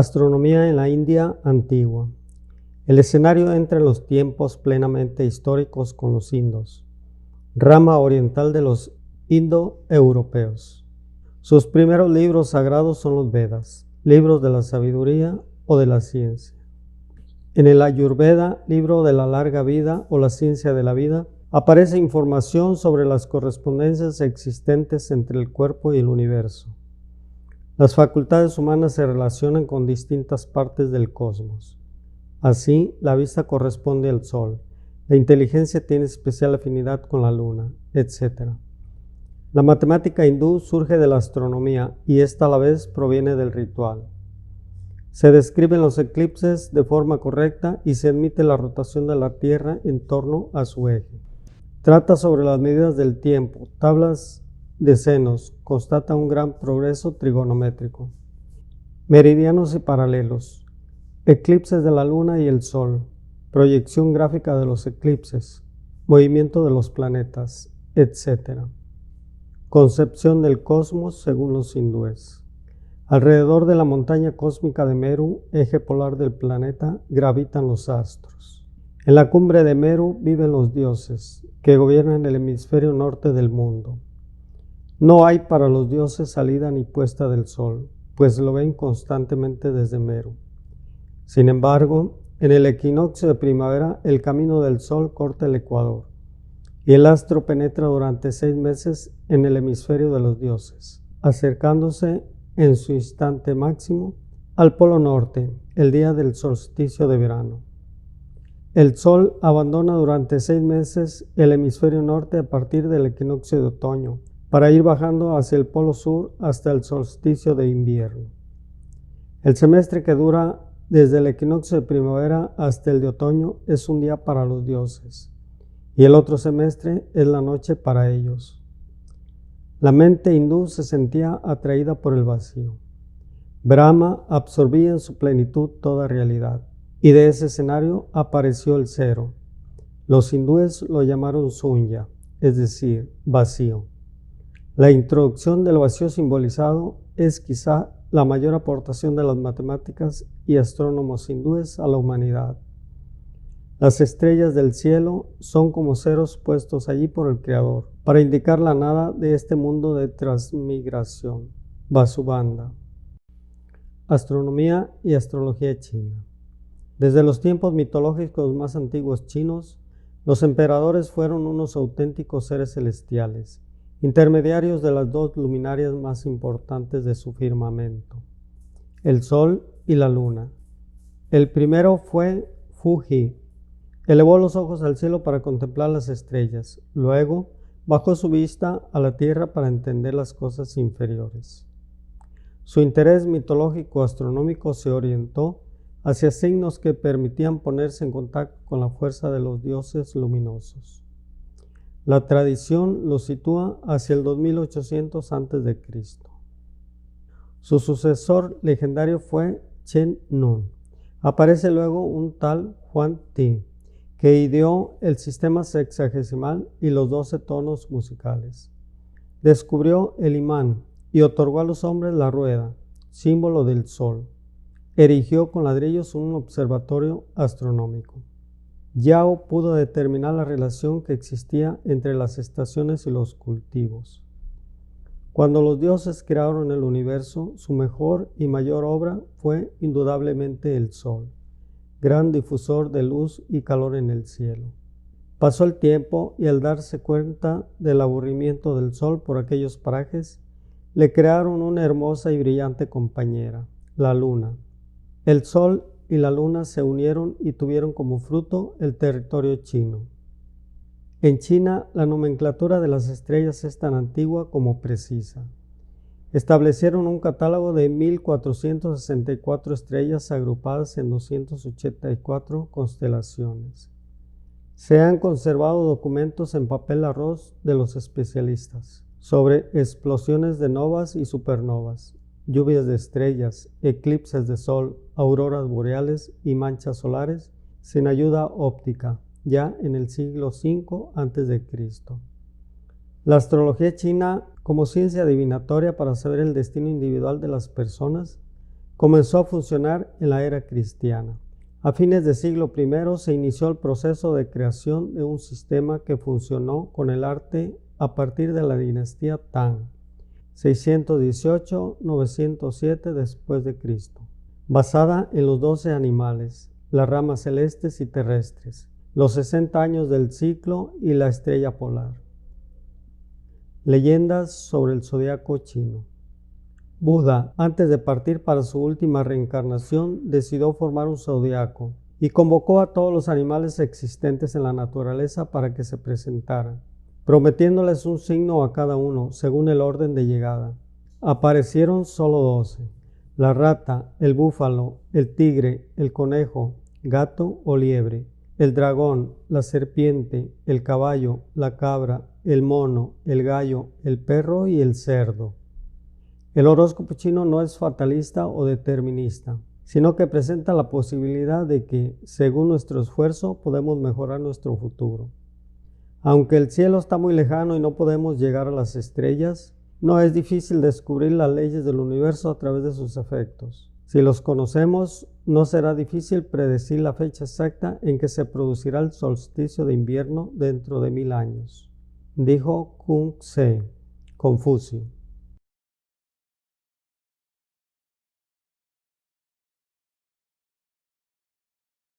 Astronomía en la India antigua. El escenario entra en los tiempos plenamente históricos con los indos, rama oriental de los indoeuropeos. Sus primeros libros sagrados son los Vedas, libros de la sabiduría o de la ciencia. En el Ayurveda, libro de la larga vida o la ciencia de la vida, aparece información sobre las correspondencias existentes entre el cuerpo y el universo. Las facultades humanas se relacionan con distintas partes del cosmos. Así, la vista corresponde al sol, la inteligencia tiene especial afinidad con la luna, etc. La matemática hindú surge de la astronomía y esta a la vez proviene del ritual. Se describen los eclipses de forma correcta y se admite la rotación de la Tierra en torno a su eje. Trata sobre las medidas del tiempo, tablas de senos, constata un gran progreso trigonométrico. Meridianos y paralelos, eclipses de la luna y el sol, proyección gráfica de los eclipses, movimiento de los planetas, etc. Concepción del cosmos según los hindúes. Alrededor de la montaña cósmica de Meru, eje polar del planeta, gravitan los astros. En la cumbre de Meru viven los dioses, que gobiernan el hemisferio norte del mundo. No hay para los dioses salida ni puesta del sol, pues lo ven constantemente desde Meru. Sin embargo, en el equinoccio de primavera, el camino del sol corta el ecuador, y el astro penetra durante 6 meses en el hemisferio de los dioses, acercándose en su instante máximo al polo norte, el día del solsticio de verano. El sol abandona durante 6 meses el hemisferio norte a partir del equinoccio de otoño, para ir bajando hacia el polo sur hasta el solsticio de invierno. El semestre que dura desde el equinoccio de primavera hasta el de otoño es un día para los dioses, y el otro semestre es la noche para ellos. La mente hindú se sentía atraída por el vacío. Brahma absorbía en su plenitud toda realidad, y de ese escenario apareció el cero. Los hindúes lo llamaron sunya, es decir, vacío. La introducción del vacío simbolizado es quizá la mayor aportación de las matemáticas y astrónomos hindúes a la humanidad. Las estrellas del cielo son como ceros puestos allí por el Creador, para indicar la nada de este mundo de transmigración. Vasubandha. Astronomía y astrología china. Desde los tiempos mitológicos más antiguos chinos, los emperadores fueron unos auténticos seres celestiales, intermediarios de las dos luminarias más importantes de su firmamento, el sol y la luna. El primero fue Fuji. Elevó los ojos al cielo para contemplar las estrellas, luego bajó su vista a la tierra para entender las cosas inferiores. Su interés mitológico astronómico se orientó hacia signos que permitían ponerse en contacto con la fuerza de los dioses luminosos. La tradición lo sitúa hacia el 2800 a.C. Su sucesor legendario fue Chen Nun. Aparece luego un tal Huang Ti, que ideó el sistema sexagesimal y los 12 tonos musicales. Descubrió el imán y otorgó a los hombres la rueda, símbolo del sol. Erigió con ladrillos un observatorio astronómico. Yao pudo determinar la relación que existía entre las estaciones y los cultivos. Cuando los dioses crearon el universo, su mejor y mayor obra fue indudablemente el sol, gran difusor de luz y calor en el cielo. Pasó el tiempo y al darse cuenta del aburrimiento del sol por aquellos parajes, le crearon una hermosa y brillante compañera, la luna. El sol y la luna se unieron y tuvieron como fruto el territorio chino. En China, la nomenclatura de las estrellas es tan antigua como precisa. Establecieron un catálogo de 1464 estrellas agrupadas en 284 constelaciones. Se han conservado documentos en papel arroz de los especialistas sobre explosiones de novas y supernovas, lluvias de estrellas, eclipses de sol, auroras boreales y manchas solares sin ayuda óptica, ya en el siglo V a.C. La astrología china, como ciencia adivinatoria para saber el destino individual de las personas, comenzó a funcionar en la era cristiana. A fines del siglo I se inició el proceso de creación de un sistema que funcionó con el arte a partir de la dinastía Tang, 618-907 después de Cristo, basada en los 12 animales, las ramas celestes y terrestres, los 60 años del ciclo y la estrella polar. Leyendas sobre el zodiaco chino. Buda, antes de partir para su última reencarnación, decidió formar un zodiaco y convocó a todos los animales existentes en la naturaleza para que se presentaran, prometiéndoles un signo a cada uno según el orden de llegada. Aparecieron solo 12: la rata, el búfalo, el tigre, el conejo, gato o liebre, el dragón, la serpiente, el caballo, la cabra, el mono, el gallo, el perro y el cerdo. El horóscopo chino no es fatalista o determinista, sino que presenta la posibilidad de que, según nuestro esfuerzo, podemos mejorar nuestro futuro. Aunque el cielo está muy lejano y no podemos llegar a las estrellas, no es difícil descubrir las leyes del universo a través de sus efectos. Si los conocemos, no será difícil predecir la fecha exacta en que se producirá el solsticio de invierno dentro de 1000 años, dijo Kung Tse, Confucio.